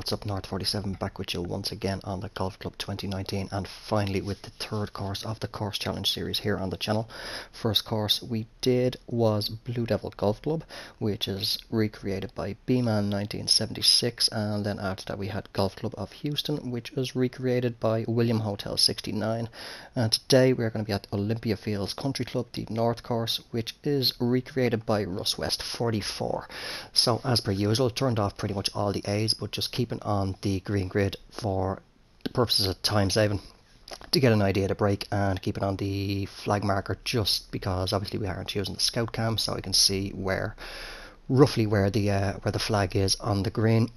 What's up, North 47, back with you once again on the Golf Club 2019, and finally with the third course of the Course Challenge series here on the channel. First course we did was Blue Devil Golf Club, which is recreated by B-Man 1976, and then after that we had Golf Club of Houston, which was recreated by William Hotel 69, and today we're going to be at Olympia Fields Country Club, the North course, which is recreated by Russ West 44. So as per usual, turned off pretty much all the A's, but just keeping on the green grid for the purposes of time saving, to get an idea of the break, and keep it on the flag marker just because obviously we aren't using the scout cam, so I can see roughly where the flag is on the green.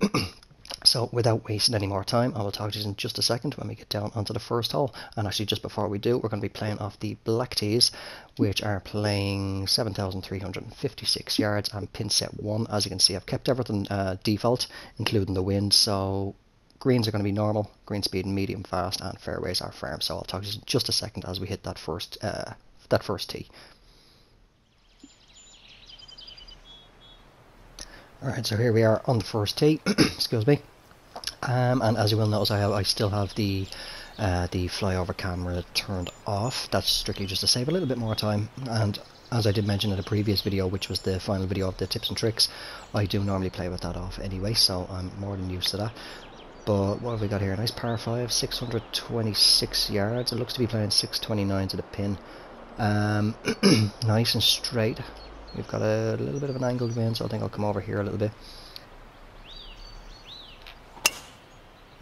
So without wasting any more time, I will talk to you in just a second when we get down onto the first hole. And actually, just before we do, we're going to be playing off the black tees, which are playing 7,356 yards and pin set 1. As you can see, I've kept everything default, including the wind. So greens are going to be normal, green speed medium fast, and fairways are firm. So I'll talk to you in just a second as we hit that first tee. Alright, so here we are on the first tee. Excuse me. And as you will notice, I still have the flyover camera turned off. That's strictly just to save a little bit more time. And as I did mention in the previous video, which was the final video of the tips and tricks, I do normally play with that off anyway, so I'm more than used to that. But what have we got here? Nice par 5, 626 yards. It looks to be playing 629 to the pin. Nice and straight. We've got a little bit of an angled wind, so I think I'll come over here a little bit.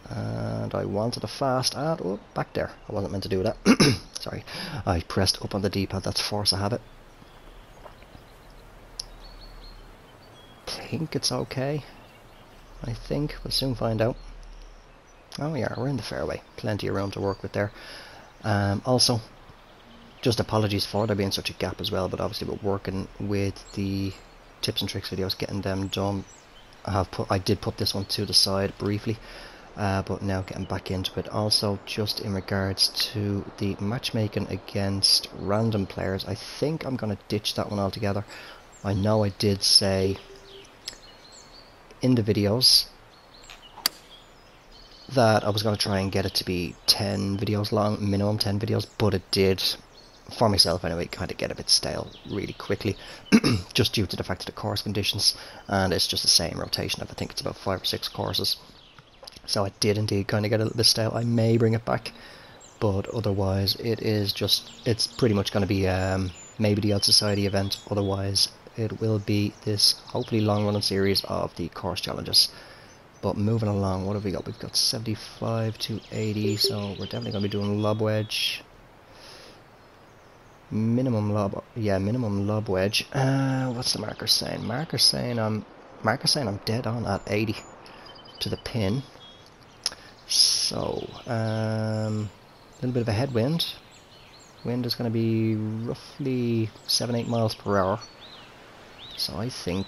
And I wanted a fast and oh, back there. I wasn't meant to do that. Sorry, I pressed up on the D-pad. That's force of habit. Think it's okay. I think we'll soon find out. Oh yeah, we're in the fairway. Plenty of room to work with there. Also, just apologies for there being such a gap as well, but obviously we're working with the tips and tricks videos, getting them done. I did put this one to the side briefly, but now getting back into it. Also, just in regards to the matchmaking against random players, I think I'm going to ditch that one altogether. I know I did say in the videos that I was going to try and get it to be 10 videos long, minimum 10 videos, but it did, for myself anyway, kind of get a bit stale really quickly, just due to the fact of the course conditions, and it's just the same rotation of, I think it's about 5 or 6 courses. So I did indeed kind of get a little bit stale. I may bring it back, but otherwise it's pretty much going to be maybe the Odd Society event. Otherwise it will be this hopefully long running series of the course challenges. But moving along, what have we got? We've got 75 to 80, so we're definitely going to be doing lob wedge. Minimum lob wedge. What's the marker saying? Marker's saying I'm dead on at 80 to the pin. So a little bit of a headwind. Wind is going to be roughly 7-8 miles per hour. So I think,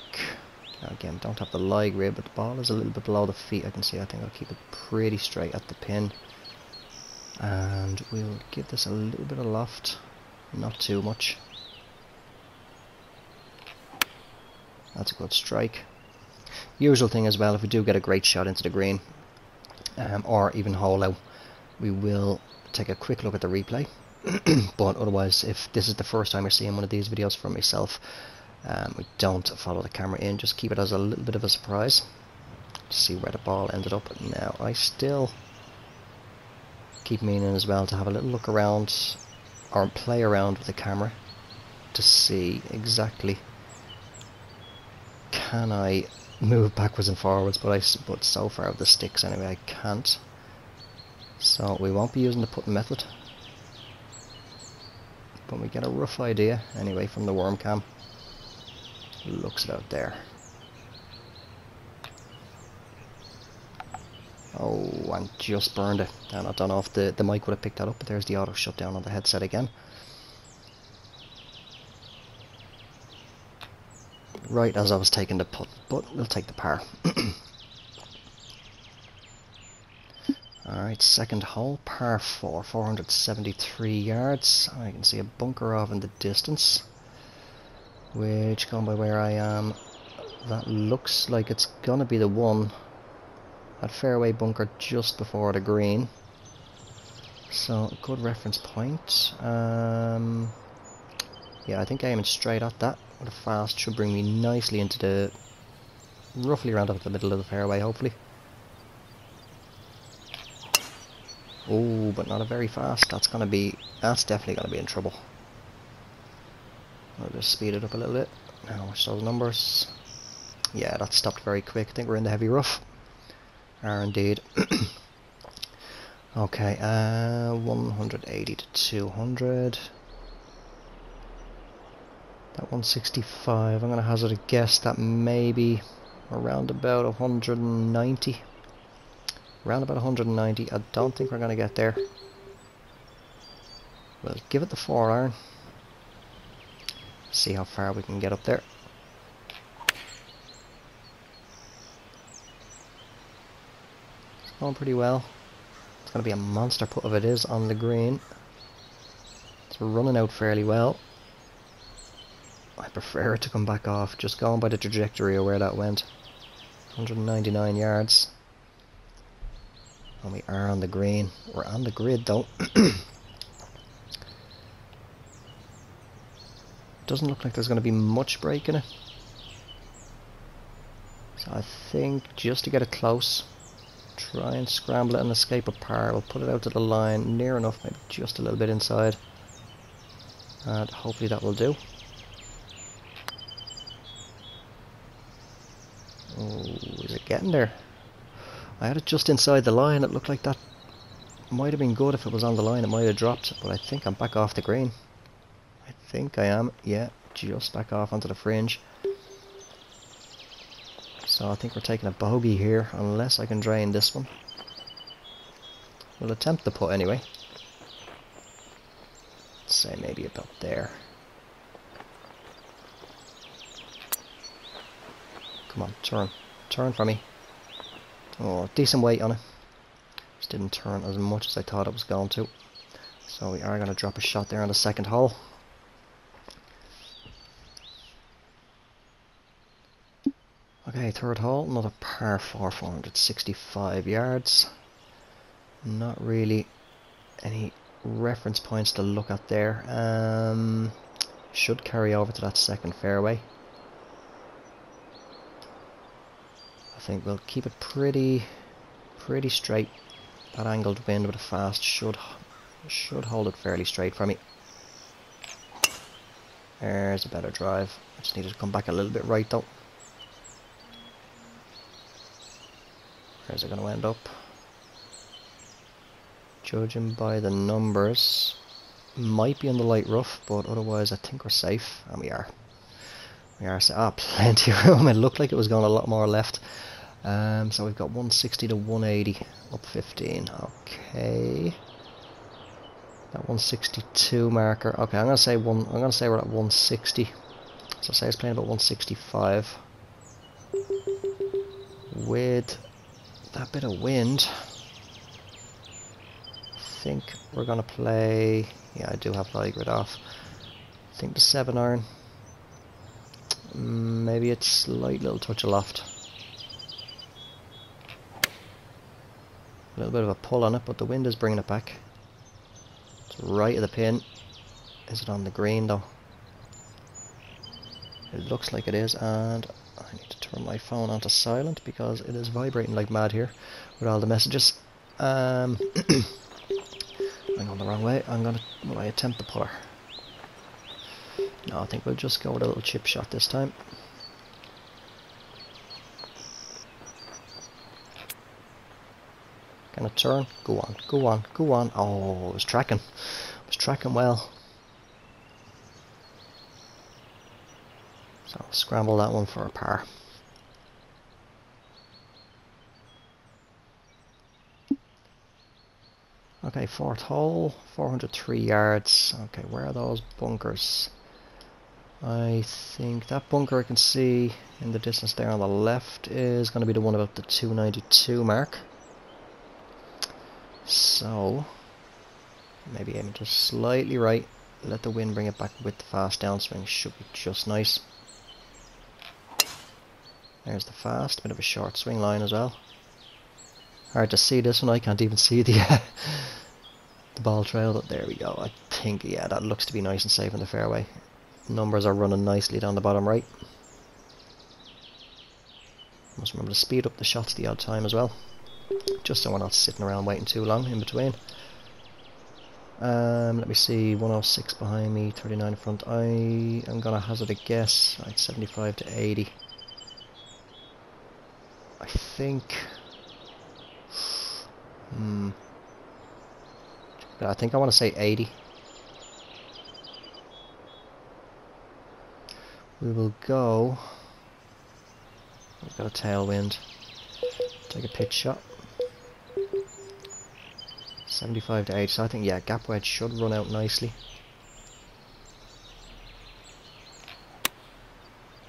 again, don't have the lie grid, but the ball is a little bit below the feet. I can see. I think I'll keep it pretty straight at the pin, and we'll give this a little bit of loft. Not too much. That's a good strike. Usual thing as well, if we do get a great shot into the green, or even hole out, we will take a quick look at the replay. But otherwise, if this is the first time you're seeing one of these videos from myself, we don't follow the camera in, just keep it as a little bit of a surprise to see where the ball ended up. Now, I still keep meaning as well to have a little look around or play around with the camera to see exactly, can I move backwards and forwards, but so far with the sticks anyway I can't. So we won't be using the putting method, but we get a rough idea anyway from the worm cam. Looks about there. Oh, and just burned it. And I don't know if the mic would have picked that up, but there's the auto shutdown on the headset again. Right as I was taking the putt, but we'll take the par. Alright, second hole, par 4, 473 yards. I can see a bunker off in the distance, which, going by where I am, that looks like it's gonna be the one. That fairway bunker just before the green. So, good reference point. Yeah, I think aiming straight at that with a fast should bring me nicely into the... roughly around up the middle of the fairway, hopefully. Oh, but not a very fast. That's definitely gonna be in trouble. I'll just speed it up a little bit. Now watch those numbers. Yeah, that stopped very quick. I think we're in the heavy rough. Are indeed. Okay, 180 to 200. That 165, I'm gonna hazard a guess that maybe around about 190. Around about 190. I don't think we're gonna get there. We'll give it the 4-iron. See how far we can get up there. It's going pretty well. It's going to be a monster putt if it is on the green. It's running out fairly well. I prefer it to come back off, just going by the trajectory of where that went. 199 yards. And we are on the green. We're on the grid though. Doesn't look like there's going to be much break in it. So I think just to get it close, try and scramble it and escape a par. We'll put it out to the line near enough, maybe just a little bit inside. And hopefully that will do. Oh, is it getting there? I had it just inside the line. It looked like that might have been good if it was on the line. It might have dropped, but I think I'm back off the green. I think I am, yeah, just back off onto the fringe. So I think we're taking a bogey here, unless I can drain this one. We'll attempt the putt anyway. Let's say maybe about there. Come on, turn. Turn for me. Oh, decent weight on it. Just didn't turn as much as I thought it was going to. So we are going to drop a shot there on the second hole. Okay, third hole, another par 4, 465 yards. Not really any reference points to look at there. Should carry over to that second fairway. I think we'll keep it pretty straight. That angled wind with a fast should hold it fairly straight for me. There's a better drive. I just needed to come back a little bit right though. Where's it going to end up? Judging by the numbers, might be in the light rough, but otherwise I think we're safe, and we are. We are. Plenty of room. It looked like it was going a lot more left. So we've got 160 to 180, up 15. Okay. That 162 marker. Okay, I'm gonna say we're at 160. So say it's playing about 165. With that bit of wind, I think we're gonna play. Yeah, I do have light grid off. I think the 7-iron. Maybe it's slight little touch of loft. A little bit of a pull on it, but the wind is bringing it back. It's right of the pin. Is it on the green though? It looks like it is, and I need to turn my phone onto silent because it is vibrating like mad here with all the messages. I'm going the wrong way. Will I attempt the putter? No, I think we'll just go with a little chip shot this time. Gonna turn. Go on, go on, go on. Oh, I was tracking. I was tracking well. So I'll scramble that one for a par. Okay, fourth hole, 403 yards. Okay, where are those bunkers? I think that bunker I can see in the distance there on the left is going to be the one about the 292 mark. So, maybe aiming just slightly right. Let the wind bring it back with the fast downswing. Should be just nice. There's the fast, bit of a short swing line as well. Hard to see this one. I can't even see the the ball trail, but there we go. I think, yeah, that looks to be nice and safe in the fairway. Numbers are running nicely down the bottom right. Must remember to speed up the shots the odd time as well, just so we're not sitting around waiting too long in between. Let me see, 106 behind me, 39 in front. I am gonna hazard a guess, like 75 to 80. I think. I think I want to say 80. We will go. We've got a tailwind. Take a pitch shot. 75 to 80. So I think, yeah, gap wedge should run out nicely.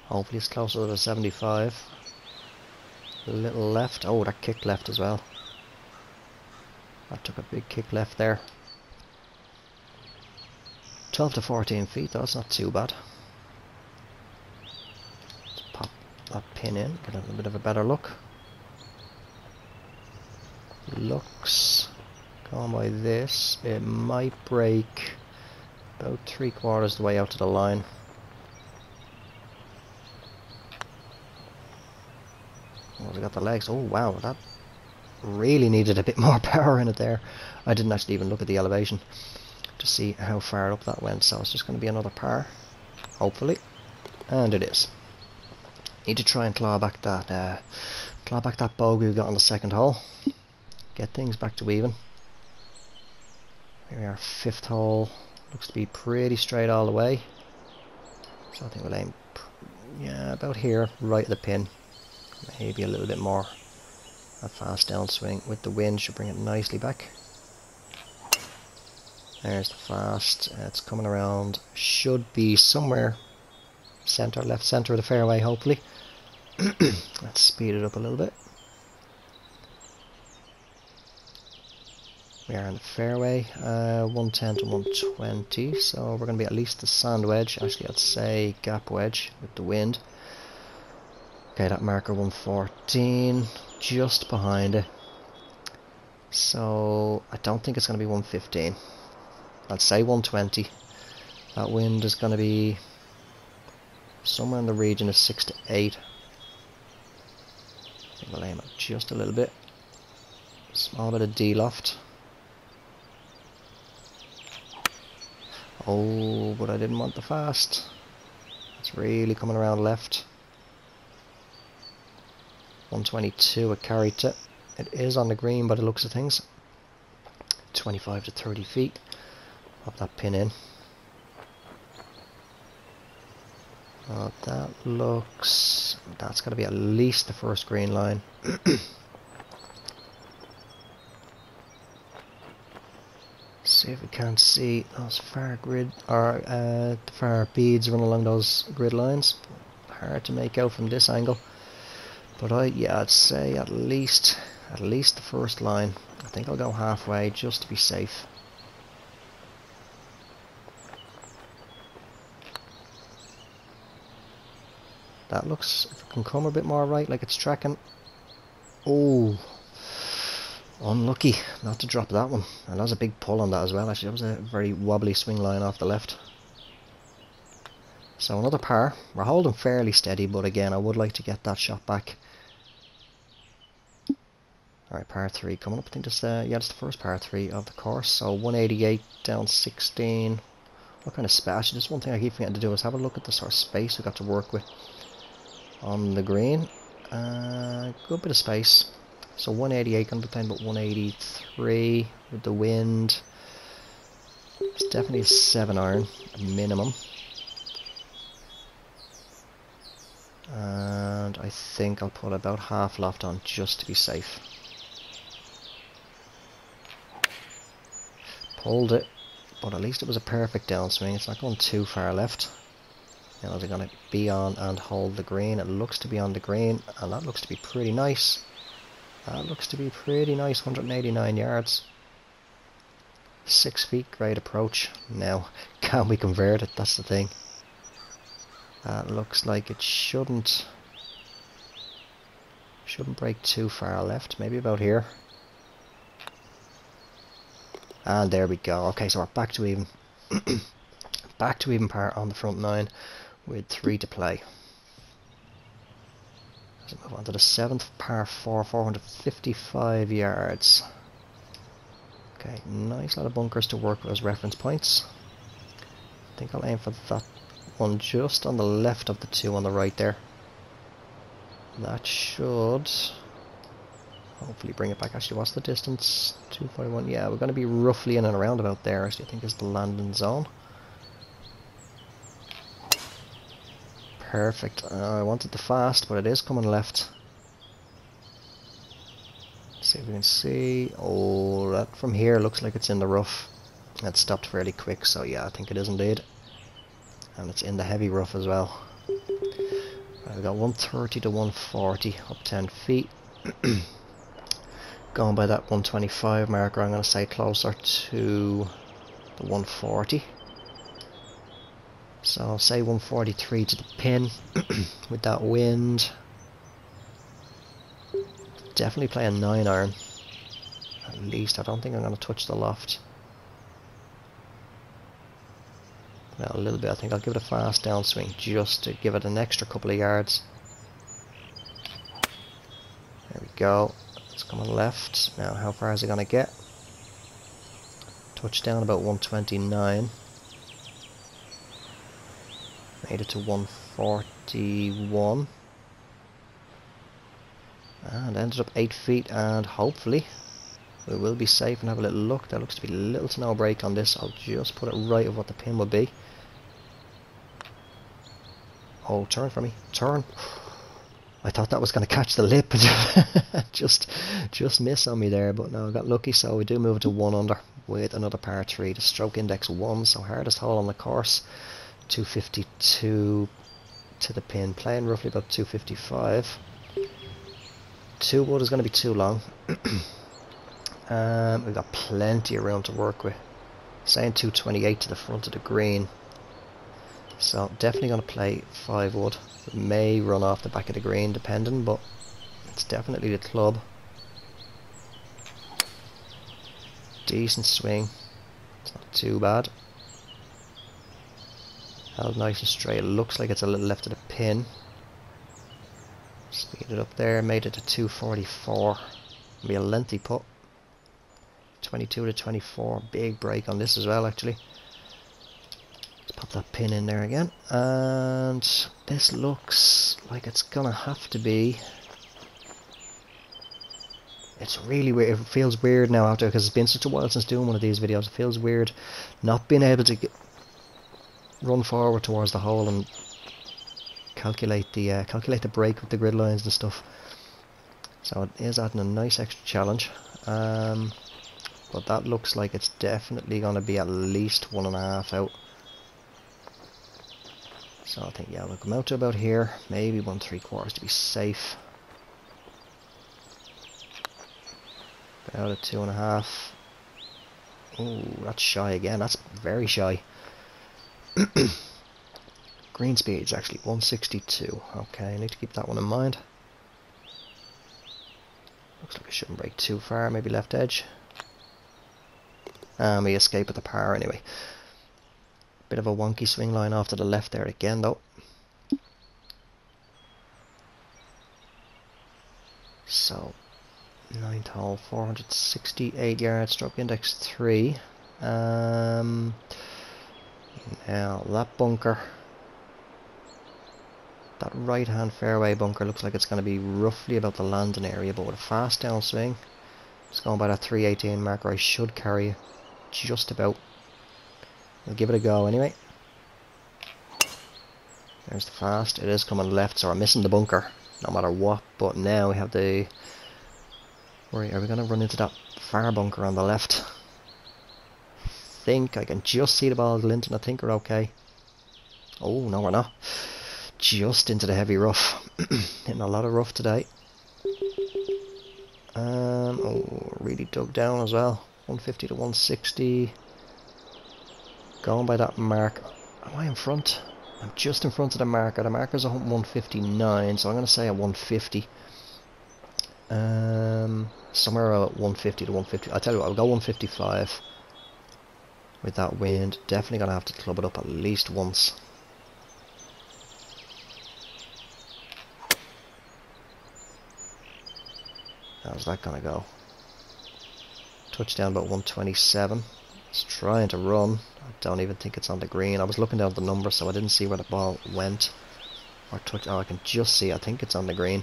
Hopefully it's closer to the 75. A little left. Oh, that kicked left as well. That took a big kick left there. 12 to 14 feet, though, that's not too bad. Let's pop that pin in, get a little bit of a better look. Looks, going by this, it might break about 3/4 of the way out to the line. Oh, we got the legs. Oh wow, that really needed a bit more power in it there. I didn't actually even look at the elevation to see how far up that went, so it's just going to be another par, hopefully, and it is. Need to try and claw back that bogey we got on the second hole, get things back to even. Here we are, fifth hole, looks to be pretty straight all the way, so I think we'll aim, yeah, about here, right at the pin, maybe a little bit more. A fast downswing with the wind should bring it nicely back. There's the fast, it's coming around, should be somewhere centre, left centre of the fairway hopefully. Let's speed it up a little bit. We are in the fairway, 110 to 120, so we're going to be at least the sand wedge, actually I'd say gap wedge with the wind. Okay, that marker 114, just behind it, so I don't think it's going to be 115. I'd say 120. That wind is going to be somewhere in the region of 6 to 8. I think we'll aim it just a little bit. Small bit of D-loft. Oh, but I didn't want the fast. It's really coming around left. 122, it carried it. It is on the green by the looks of things. 25 to 30 feet. Pop that pin in. That looks... that's going to be at least the first green line. See if we can't see those far grid, or the far beads running along those grid lines. Hard to make out from this angle. But I'd say at least the first line. I think I'll go halfway just to be safe. That looks, if it can come a bit more right, like it's tracking. Oh, unlucky not to drop that one. And that was a big pull on that as well. Actually, that was a very wobbly swing line off the left. So another par. We're holding fairly steady, but again, I would like to get that shot back. Alright, par 3 coming up. I think this, it's the first par 3 of the course. So 188 down 16. What kind of space? Just one thing I keep forgetting to do is have a look at the sort of space we've got to work with on the green. Good bit of space. So 188 going to be playing about 183 with the wind. It's definitely a 7-iron minimum. And I think I'll put about half loft on just to be safe. Pulled it, but at least it was a perfect downswing. It's not going too far left. Now they're going to be on and hold the green. It looks to be on the green, and that looks to be pretty nice. That looks to be pretty nice, 189 yards. 6 feet, great approach. Now, can we convert it? That's the thing. That looks like it shouldn't break too far left, maybe about here. And there we go. Okay, so we're back to even. Back to even par on the front 9 with 3 to play. Let's move on to the 7th par 4, 455 yards. Okay, nice lot of bunkers to work with as reference points. I think I'll aim for that one just on the left of the 2 on the right there. That should hopefully bring it back. Actually, what's the distance? 241. Yeah, we're going to be roughly in and around about there. Actually, I think is the landing zone. Perfect. I wanted the fast, but it is coming left. See if we can see. Oh, that from here looks like it's in the rough. It stopped fairly quick, so yeah, I think it is indeed. And it's in the heavy rough as well. We've got 130 to 140, up 10 feet. Going by that 125 marker, I'm going to say closer to the 140. So I'll say 143 to the pin with that wind. Definitely play a 9-iron. At least I don't think I'm going to touch the loft. Well, a little bit. I think I'll give it a fast downswing just to give it an extra couple of yards. There we go. It's coming left. Now how far is it going to get? Touchdown about 129. Made it to 141. And ended up 8 feet, and hopefully we will be safe and have a little look. There looks to be little to no break on this. I'll just put it right of what the pin would be. Oh, turn for me. Turn. I thought that was going to catch the lip and just miss on me there, but no, I got lucky, so we do move it to 1 under with another par 3. The stroke index 1, so hardest hole on the course. 252 to the pin, playing roughly about 255. 2 wood is going to be too long. We've got plenty of room to work with. Saying 228 to the front of the green. So definitely going to play 5 wood. It may run off the back of the green depending, but it's definitely the club. Decent swing. It's not too bad. Held nice and straight. It looks like it's a little left of the pin. Speed it up there. Made it to 244. It'll be a lengthy putt. 22 to 24. Big break on this as well, actually. Let's pop that pin in there again. And this looks like it's gonna have to be. It's really weird. It feels weird now after, because it's been such a while since doing one of these videos. It feels weird not being able to run forward towards the hole and calculate the break with the grid lines and stuff. So it is adding a nice extra challenge. But that looks like it's definitely going to be at least 1.5 out. So I think, yeah, we'll come out to about here, maybe 1.75 to be safe. Out at 2.5. Ooh, that's shy again. That's very shy. Green speed's actually 162. Okay, I need to keep that one in mind. Looks like I shouldn't break too far. Maybe left edge. And we escape at the par anyway. Bit of a wonky swing line off to the left there again though. So 9th hole, 468 yards, stroke index 3. Now that bunker, that right hand fairway bunker looks like it's going to be roughly about the landing area, but with a fast downswing, just going by that 318 marker, I should carry just about. We'll give it a go anyway. There's the fast. It is coming left, so we're missing the bunker no matter what, but now we have the. Are we going to run into that far bunker on the left? I think I can just see the ball glinting. I think we're okay. Oh, no, we're not. Just into the heavy rough. Hitting a lot of rough today. Oh, really dug down as well. 150 to 160. Going by that mark. Am I in front? I'm just in front of the marker. The marker's a 159, so I'm going to say a 150. Somewhere about 150 to 150. I'll tell you what, I'll go 155. with that wind. Definitely going to have to club it up at least once. How's that going to go? Touchdown about 127. It's trying to run. I don't even think it's on the green. I was looking down at the number, so I didn't see where the ball went. Or touch. Oh, I can just see. I think it's on the green.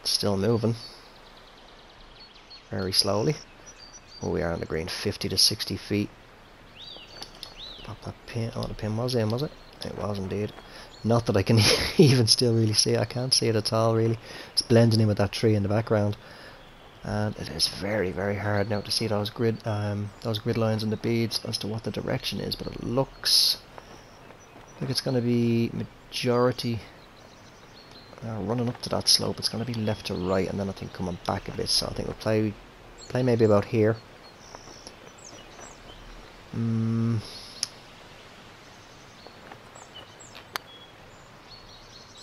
It's still moving. Very slowly. Oh, we are on the green. 50 to 60 feet. Pop that pin. Oh, the pin was in, was it? It was indeed. Not that I can even still really see it. I can't see it at all, really. It's blending in with that tree in the background. And it is very, very hard now to see those grid lines and the beads as to what the direction is. But it looks like it's going to be majority running up to that slope. It's going to be left to right, and then I think coming back a bit. So I think we'll play maybe about here.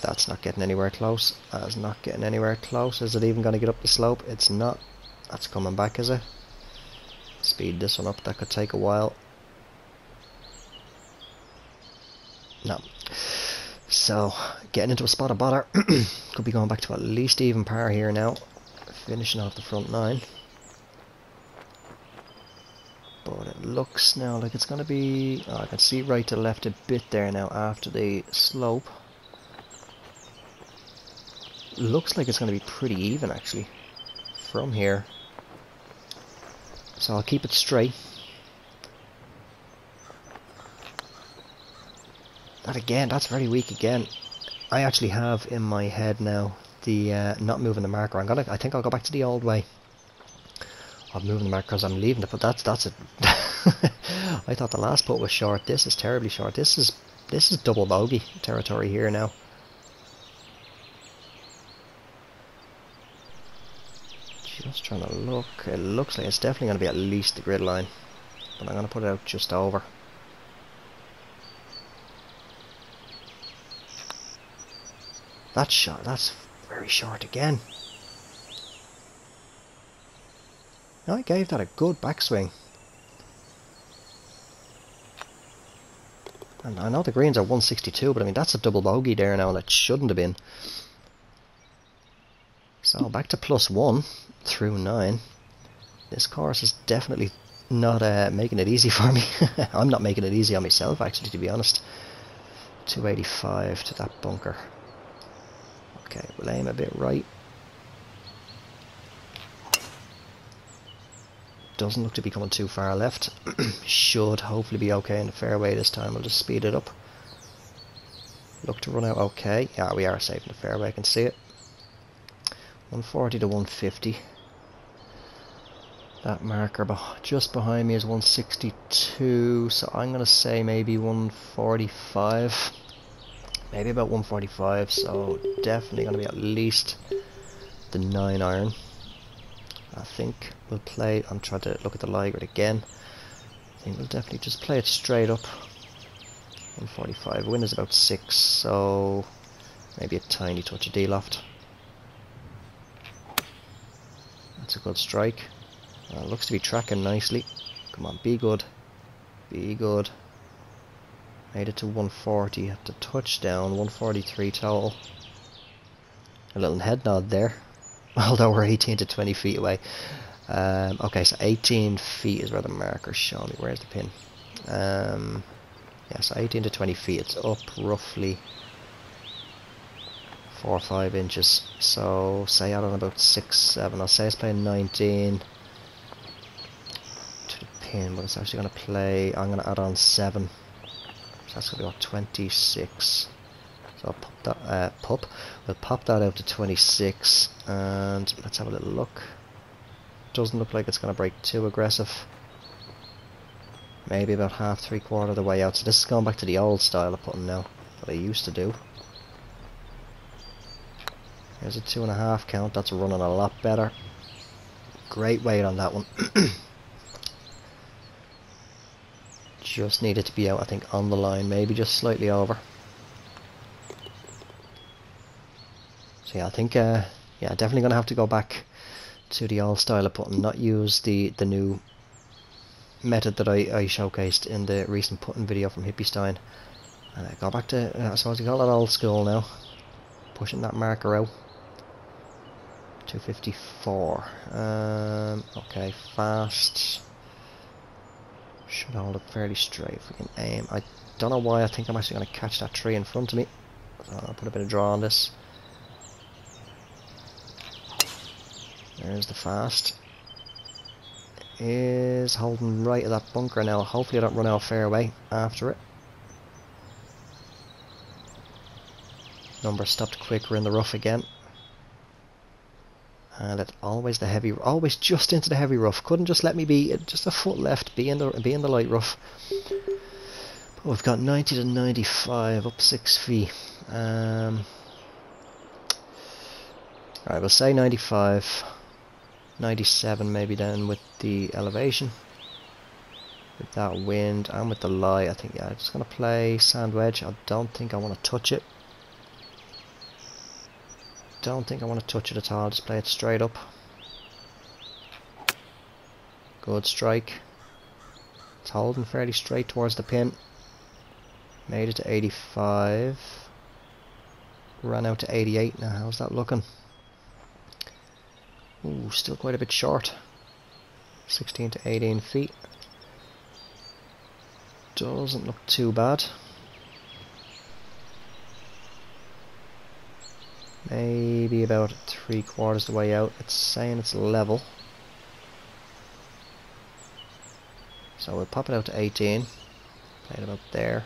That's not getting anywhere close. That's not getting anywhere close. Is it even going to get up the slope? It's not. That's coming back, is it? Speed this one up. That could take a while. No. So, getting into a spot of bother. Could be going back to at least even par here now. Finishing off the front nine. But it looks now like it's going to be... Oh, I can see right to left a bit there now after the slope. Looks like it's going to be pretty even actually from here. So I'll keep it straight. That again, that's very weak again. I actually have in my head now the not moving the marker. I think I'll go back to the old way of moving the marker because I'm leaving the putt. That's it. I thought the last putt was short. This is terribly short. This is double bogey territory here now. Just trying to look. It looks like it's definitely going to be at least the grid line, but I'm going to put it out just over. That shot, that's very short again. I gave that a good backswing. And I know the greens are 162, but I mean that's a double bogey there now, and it shouldn't have been. So back to +1 through 9. This course is definitely not making it easy for me. I'm not making it easy on myself, actually, to be honest. 285 to that bunker. Okay, we'll aim a bit right. Doesn't look to be coming too far left. Should hopefully be okay in the fairway this time. We'll just speed it up. Look to run out okay. Yeah, we are safe in the fairway, I can see it. 140 to 150. That marker just behind me is 162, so I'm going to say maybe 145. Maybe about 145, so definitely going to be at least the 9 iron. I think we'll play, I'm trying to look at the lie grid again. I think we'll definitely just play it straight up. 145, wind is about 6, so maybe a tiny touch of D-loft. That's a good strike. Looks to be tracking nicely. Come on, be good. Be good. Made it to 140 at the touchdown, 143 total. A little head nod there, although we're 18 to 20 feet away. Okay, so 18 feet is where the marker's showing me. Where's the pin? Yeah, so 18 to 20 feet. It's up roughly 4 or 5 inches. So say I don't know, about 6, 7. I'll say it's playing 19 to the pin, but it's actually going to play. I'm going to add on 7. So that's going to be about 26. So I'll pop that. We'll pop that out to 26, and let's have a little look. Doesn't look like it's going to break too aggressive. Maybe about half, 3/4 of the way out. So this is going back to the old style of putting now, that I used to do. Here's a 2.5 count. That's running a lot better. Great weight on that one. Just needed to be out, I think, on the line, maybe just slightly over. So yeah, I think, yeah, definitely going to have to go back to the old style of putting, not use the new method that I showcased in the recent putting video from Hippie Stein. And I go back to, I suppose you call that old school now. Pushing that marker out. 254. Okay, fast. Should hold it fairly straight if we can aim. I don't know why I think I'm actually going to catch that tree in front of me. So I'll put a bit of draw on this. There's the fast. Is holding right at that bunker now. Hopefully I don't run out fairway after it. Number stopped quick, we're in the rough again. And it's always the heavy, always just into the heavy rough. Couldn't just let me be just a foot left, be in the light rough. But we've got 90 to 95, up 6 feet. Alright, we'll say 95. 97 maybe then with the elevation. With that wind and with the lie, I think, yeah, I'm just going to play sand wedge. I don't think I want to touch it. Don't think I want to touch it at all, just play it straight up. Good strike. It's holding fairly straight towards the pin. Made it to 85. Ran out to 88 now, how's that looking? Ooh, still quite a bit short. 16 to 18 feet. Doesn't look too bad. Maybe about 3/4 the way out. It's saying it's level. So we'll pop it out to 18. Play it about there.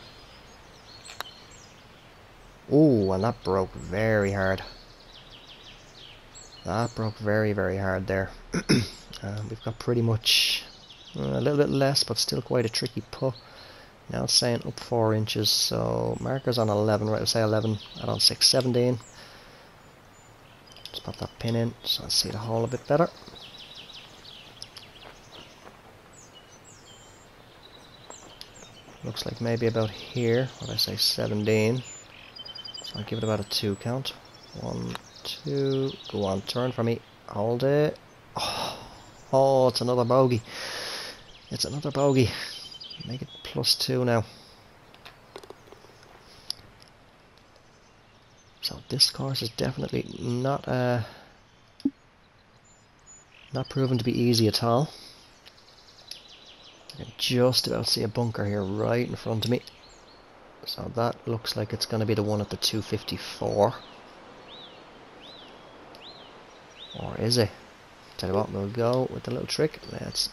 Ooh, and that broke very hard. That broke very, very hard there. We've got pretty much a little bit less, but still quite a tricky putt. Now it's saying up 4 inches, so marker's on 11, right? We'll say 11, add on 6, 17. Just pop that pin in so I see the hole a bit better. Looks like maybe about here, what did I say, 17. So I'll give it about a 2 count. 1, 2, go on, turn for me, hold it. Oh, it's another bogey. It's another bogey. Make it +2 now. So this course is definitely not proven to be easy at all. I can just about see a bunker here right in front of me. So that looks like it's going to be the one at the 254. Or is it? Tell you what, we'll go with the little trick. Let's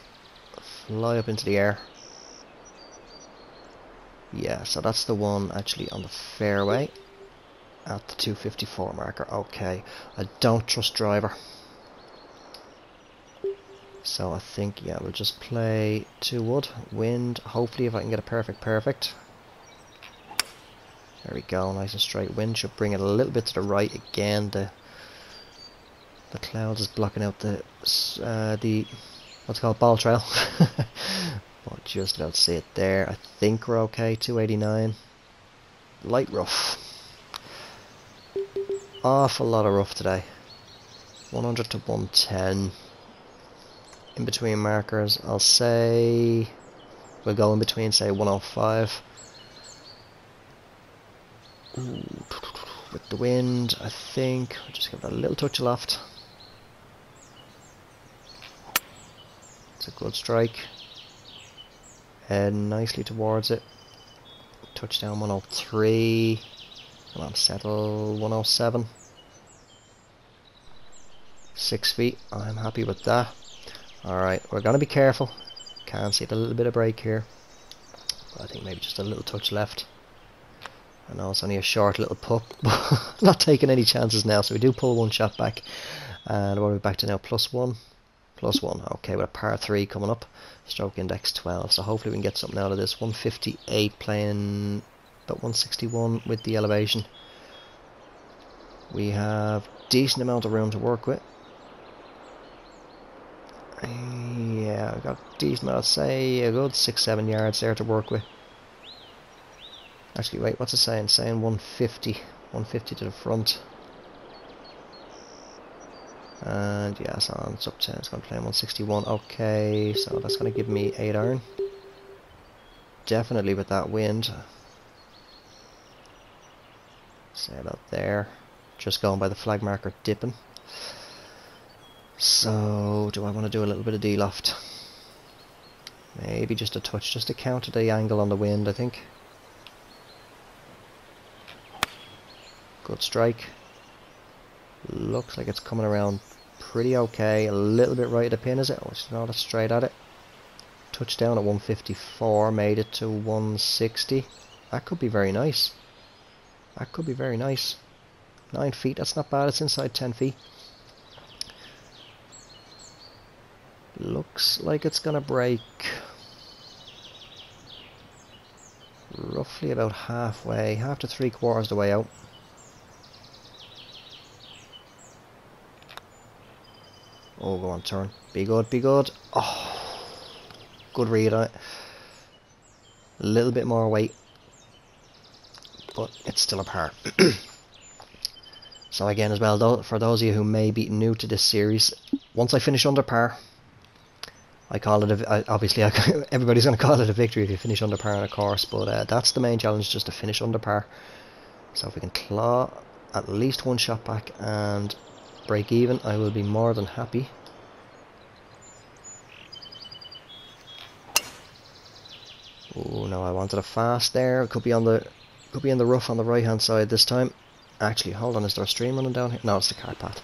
fly up into the air. Yeah, so that's the one actually on the fairway at the 254 marker. Okay, I don't trust driver. So I think, yeah, we'll just play 2 wood, wind, hopefully if I can get a perfect. There we go, nice and straight. Wind should bring it a little bit to the right again. The clouds is blocking out the what's it called, ball trail. But just about to see it there. I think we're okay. 289. Light rough. Awful lot of rough today. 100 to 110. In between markers, I'll say we'll go in between, say 105. Ooh, with the wind, I think we'll just give it a little touch of loft. It's a good strike. Head nicely towards it. Touchdown 103. Come on, settle 107. 6 feet. I'm happy with that. Alright, we're going to be careful. Can see a little bit of break here. But I think maybe just a little touch left. I know it's only a short little putt. Not taking any chances now, so we do pull 1 shot back. And what are we back to now? +1. +1. Okay, with a par 3 coming up. Stroke index 12. So hopefully we can get something out of this. 158 playing about 161 with the elevation. We have decent amount of room to work with. Yeah, I've got a decent amount, I'd say a good 6-7 yards there to work with. Actually, wait, what's it saying? Saying 150. 150 to the front. And yeah, so it's up to, it's going to play 161. Okay, so that's going to give me 8 iron. Definitely with that wind. Sail out there. Just going by the flag marker dipping. So, do I want to do a little bit of D-loft? Maybe just a touch, just to counter the angle on the wind, I think. Good strike. Looks like it's coming around pretty okay. A little bit right of the pin, is it? Oh, it's not straight at it. Touchdown at 154, made it to 160. That could be very nice. That could be very nice. 9 feet, that's not bad. It's inside 10 feet. Looks like it's gonna break roughly about halfway, half to 3/4 the way out. Oh, go on, turn. Be good, be good. Oh, good read on it. A little bit more weight, but it's still a par. So again, as well, though, for those of you who may be new to this series, once I finish under par, I call it obviously everybody's going to call it a victory if you finish under par on a course, but that's the main challenge, just to finish under par. So if we can claw at least one shot back and break even, I will be more than happy. Oh no, I wanted a fast there. It could be in the rough on the right hand side this time. Actually, hold on, is there a stream running down here? No, it's the cart path.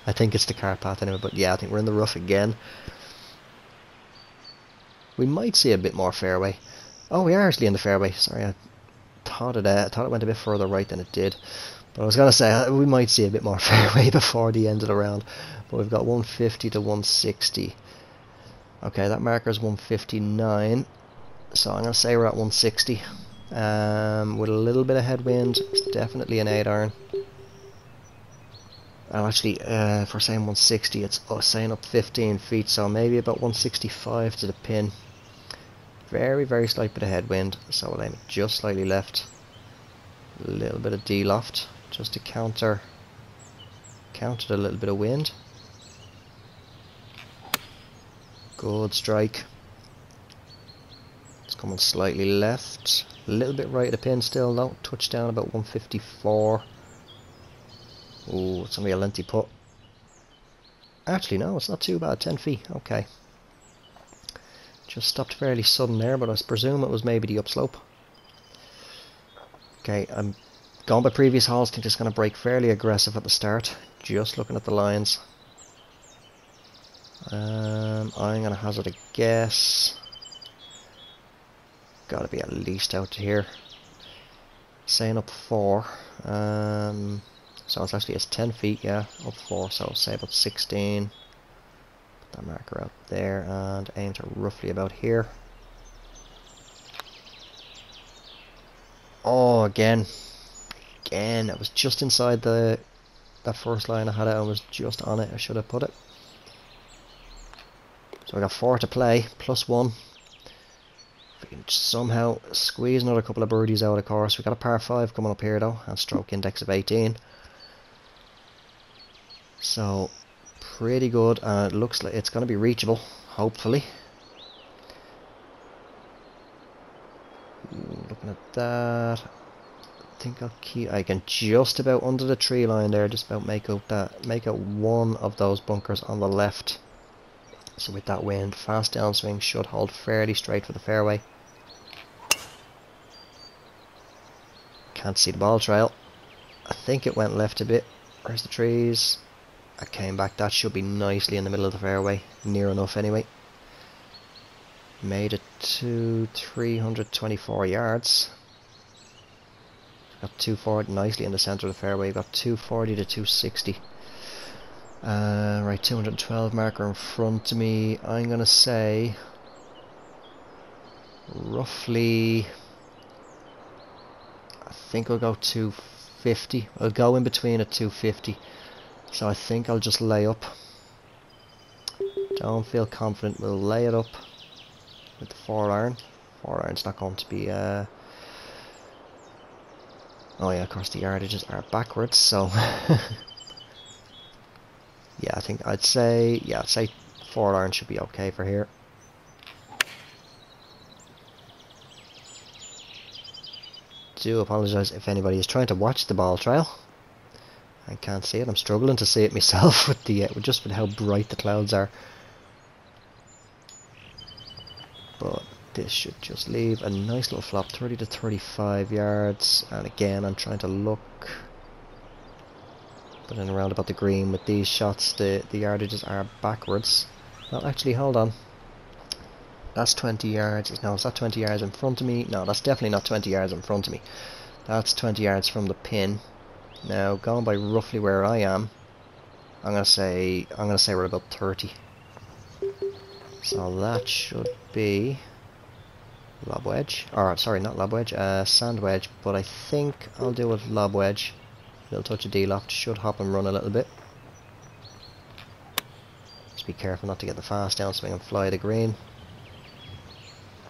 I think it's the cart path anyway, but yeah, I think we're in the rough again. We might see a bit more fairway. Oh, we are actually in the fairway. Sorry, I thought it went a bit further right than it did. But I was going to say, we might see a bit more fairway before the end of the round. But we've got 150 to 160. Okay, that marker is 159. So I'm going to say we're at 160. With a little bit of headwind, it's definitely an 8 iron. And actually, if we're saying 160, it's saying up 15 feet, so maybe about 165 to the pin. Very, very slight bit of headwind, so we'll aim it just slightly left. A little bit of D-loft, just to counter a little bit of wind. Good strike. It's coming slightly left. A little bit right of the pin still, though. Touchdown about 154. Oh, it's only a lengthy putt. Actually, no, it's not too bad. 10 feet. Okay. Just stopped fairly sudden there, but I presume it was maybe the upslope. Okay, I'm going by previous holes. Think it's going to break fairly aggressive at the start. Just looking at the lines. I'm going to hazard a guess. Got to be at least out to here. Saying up 4. So it's 10 feet, yeah, up 4, so say about 16. Put that marker out there and aim to roughly about here. Oh, again, it was just inside that first line I had it. I was just on it. I should have put it. So I got 4 to play, plus 1. If we can somehow squeeze another couple of birdies out of the course. We got a par 5 coming up here though, and stroke index of 18. So pretty good, and it looks like it's going to be reachable, hopefully. Looking at that, I think I can just about under the tree line there, just about make out one of those bunkers on the left. So with that wind, fast downswing should hold fairly straight for the fairway. Can't see the ball trail. I think it went left a bit. Where's the trees? I came back. That should be nicely in the middle of the fairway. Near enough anyway. Made it to 324 yards. Got 240 nicely in the centre of the fairway. Got 240 to 260. Right, 212 marker in front of me. I'm going to say roughly, I think I'll go 250. I'll go in between at 250. So I think I'll just lay up. Don't feel confident. We'll lay it up with the 4 iron. 4 iron's not going to be oh yeah, of course the yardages are backwards, so Yeah, I think I'd say 4 iron should be okay for here. Do apologise if anybody is trying to watch the ball trail. I can't see it. I'm struggling to see it myself with the with how bright the clouds are. But this should just leave a nice little flop, 30 to 35 yards. And again, I'm trying to look, but in around about the green with these shots, the yardages are backwards. Well, actually, hold on. That's 20 yards. No, is that 20 yards in front of me? No, that's definitely not 20 yards in front of me. That's 20 yards from the pin. Now, going by roughly where I am, I'm gonna say we're about 30. So that should be lob wedge, or sorry, not lob wedge, sand wedge. But I think I'll do a lob wedge. Little touch of D-loft, should hop and run a little bit. Just be careful not to get the fast downswing and fly the green.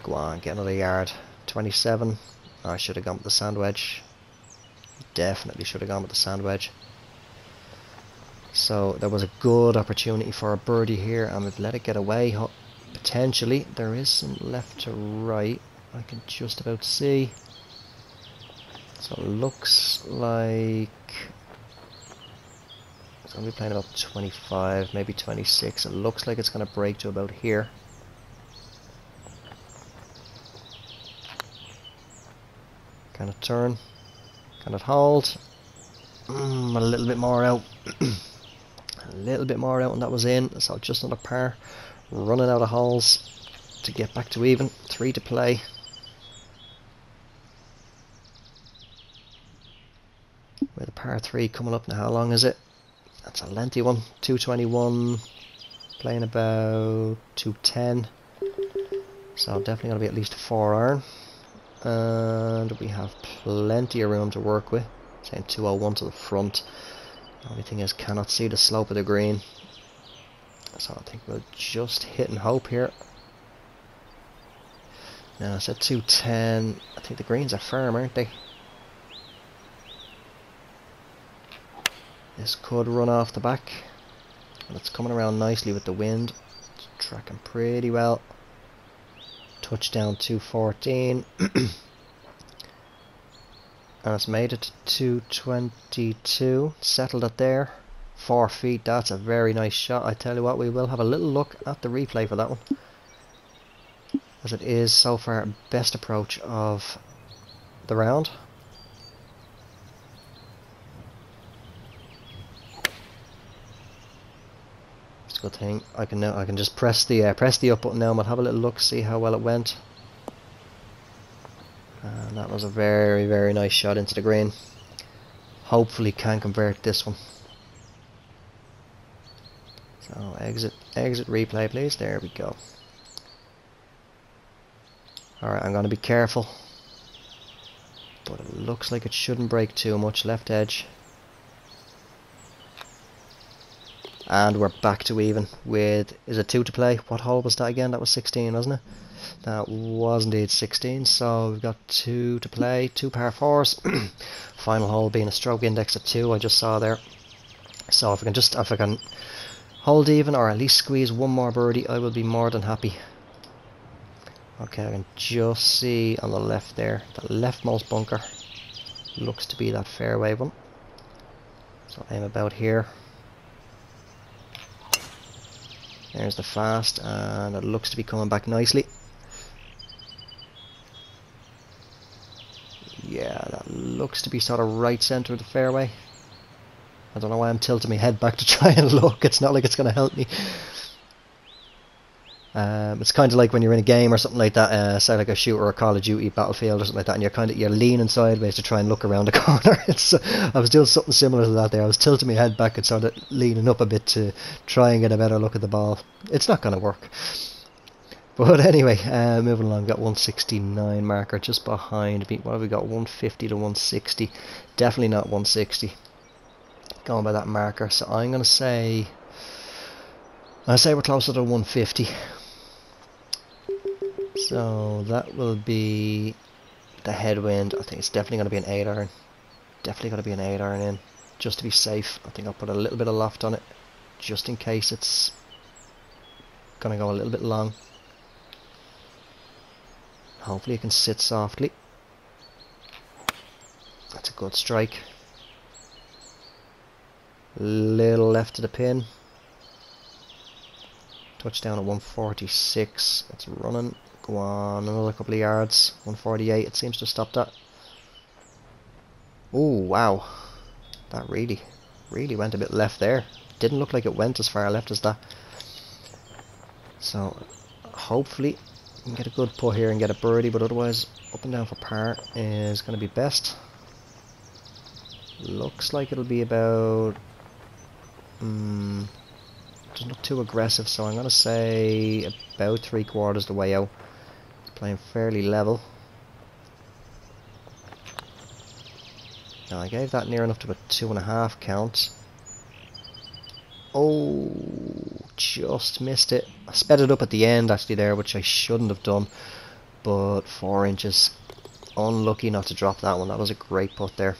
Go on, get another yard. 27. I should have gone with the sand wedge. Definitely should have gone with the sand wedge. So there was a good opportunity for a birdie here, and we've let it get away. Potentially, there is some left to right. I can just about see. So it looks like it's going to be playing about 25, maybe 26. It looks like it's going to break to about here. Kind of turn, kind of hold. A little bit more out. A little bit more out, and that was in. So just another par. Running out of holes to get back to even. 3 to play. With a par 3 coming up now. How long is it? That's a lengthy one. 221. Playing about 210. So definitely going to be at least 4 iron. And we have plenty of room to work with. Saying 201 to the front. The only thing is, cannot see the slope of the green. So I think we'll just hit and hope here. Now I said 210. I think the greens are firm, aren't they? This could run off the back. And it's coming around nicely with the wind. It's tracking pretty well. Touchdown 214. And it's made it to 222. Settled it there. 4 feet. That's a very nice shot. I tell you what, we will have a little look at the replay for that one, as it is so far best approach of the round. It's a good thing I can just press the up button now, and we'll have a little look, see how well it went. And that was a very, very nice shot into the green. Hopefully can convert this one. So exit replay please. There we go. Alright, I'm going to be careful. But it looks like it shouldn't break too much. Left edge. And we're back to even with, is it 2 to play? What hole was that again? That was 16, wasn't it? That was indeed 16, so we've got 2 to play, 2 par 4s. Final hole being a stroke index of 2, I just saw there. So if I can hold even, or at least squeeze one more birdie, I will be more than happy. Okay, I can just see on the left there, the leftmost bunker looks to be that fairway one. So aim about here. There's the fast, and it looks to be coming back nicely. Yeah, that looks to be sort of right centre of the fairway. I don't know why I'm tilting my head back to try and look. It's not like it's going to help me. It's kind of like when you're in a game or something like that, say like a shooter or a Call of Duty Battlefield or something like that, and you're leaning sideways to try and look around the corner. I was doing something similar to that there. I was tilting my head back and sort of leaning up a bit to try and get a better look at the ball. It's not going to work. But anyway, moving along, got 169 marker just behind me. What have we got? 150 to 160. Definitely not 160. Going by that marker. So I'm going to say we're closer to 150. So that will be the headwind. I think it's definitely going to be an 8 iron. Definitely going to be an 8 iron in. Just to be safe, I think I'll put a little bit of loft on it. just in case it's gonna go a little bit long. Hopefully it can sit softly. That's a good strike. Little left to the pin. Touchdown at 146. It's running. Go on, another couple of yards. 148. It seems to stop that. Oh wow, that really went a bit left there. Didn't look like it went as far left as that. So hopefully we can get a good putt here and get a birdie, but otherwise up and down for par is going to be best. Looks like it'll be about doesn't look too aggressive, so I'm going to say about 3/4 the way out. It's playing fairly level. Now I gave that near enough to a 2.5 count. Oh, just missed it. I sped it up at the end actually there, which I shouldn't have done, but 4 inches. Unlucky not to drop that one. That was a great putt there.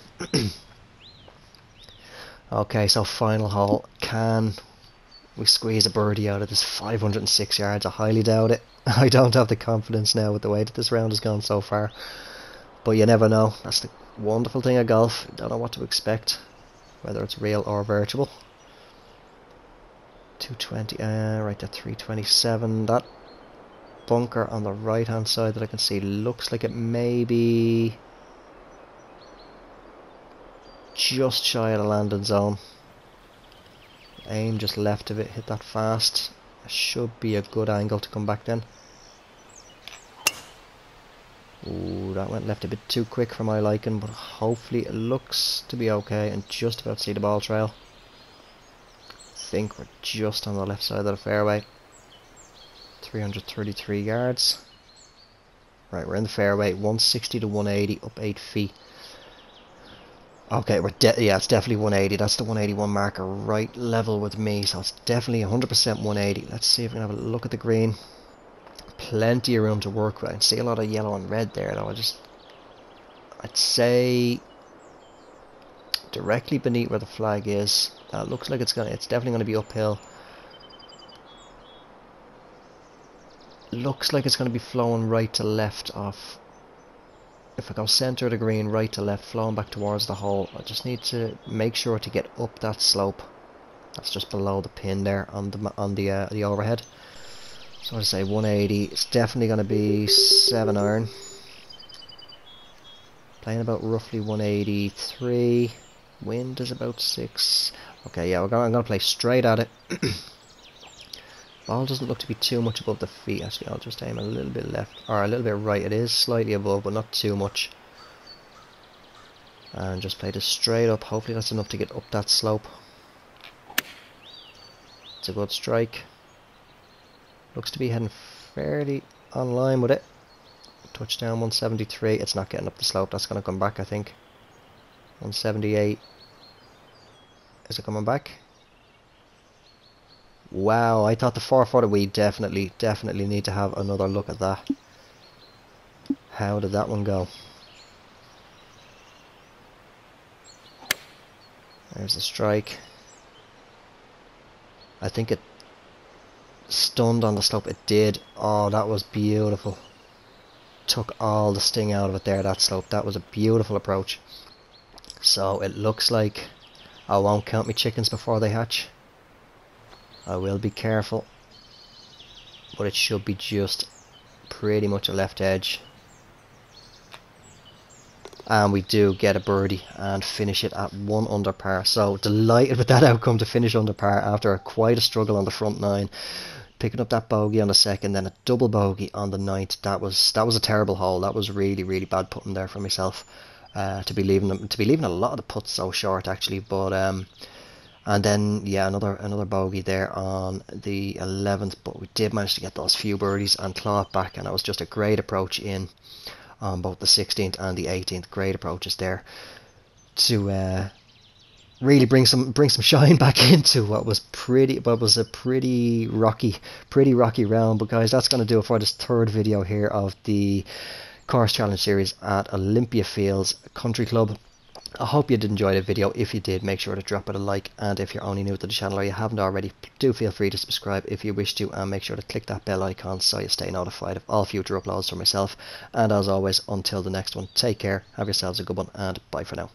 Okay, so final hole. Can we squeeze a birdie out of this? 506 yards. I highly doubt it. I don't have the confidence now with the way that this round has gone so far. But you never know. That's the wonderful thing of golf. You don't know what to expect, whether it's real or virtual. 220, right at 327. That bunker on the right hand side that I can see looks like it may be just shy of the landing zone. Aim just left of it, hit that fast. Should be a good angle to come back then. Ooh, that went left a bit too quick for my liking, but hopefully it looks to be okay and just about see the ball trail. I think we're just on the left side of the fairway. 333 yards. Right, we're in the fairway. 160 to 180, up 8 feet. Okay, yeah, it's definitely 180. That's the 181 marker, right level with me, so it's definitely 100% 180. Let's see if we can have a look at the green. Plenty of room to work with. I can see a lot of yellow and red there, though. I'd say directly beneath where the flag is. It looks like it's definitely gonna be uphill. Looks like it's gonna be flowing right to left off. If I go centre of the green, right to left, flowing back towards the hole. I just need to make sure to get up that slope. That's just below the pin there on the overhead. So I'd say 180. It's definitely going to be 7 iron. Playing about roughly 183. Wind is about 6. Okay, yeah, I'm going to play straight at it. Ball doesn't look to be too much above the feet. Actually, I'll just aim a little bit left, or a little bit right. It is slightly above, but not too much. And just play this straight up. Hopefully that's enough to get up that slope. It's a good strike. Looks to be heading fairly on line with it. Touchdown 173. It's not getting up the slope. That's going to come back, I think. 178. Is it coming back? Wow, I thought the 4-footer, we definitely need to have another look at that. How did that one go? There's the strike. I think it stunned on the slope. It did. Oh, that was beautiful. Took all the sting out of it there, that slope. That was a beautiful approach. So it looks like I won't count my chickens before they hatch. I will be careful, but it should be just pretty much a left edge. And we do get a birdie and finish it at 1 under par. So delighted with that outcome to finish under par after quite a struggle on the front 9. Picking up that bogey on the second, then a double bogey on the 9th. That was a terrible hole. That was really bad putting there for myself. To be leaving a lot of the putts so short actually, but and then yeah, another bogey there on the 11th, but we did manage to get those few birdies and claw it back, and it was just a great approach in on both the 16th and the 18th. Great approaches there to really bring some shine back into what was a pretty rocky round. But guys, that's going to do it for this third video here of the Course Challenge series at Olympia Fields Country Club. I hope you did enjoy the video. If you did, make sure to drop it a like, and if you're only new to the channel or you haven't already, do feel free to subscribe if you wish to, and make sure to click that bell icon so you stay notified of all future uploads from myself. And as always, until the next one, take care, have yourselves a good one, and bye for now.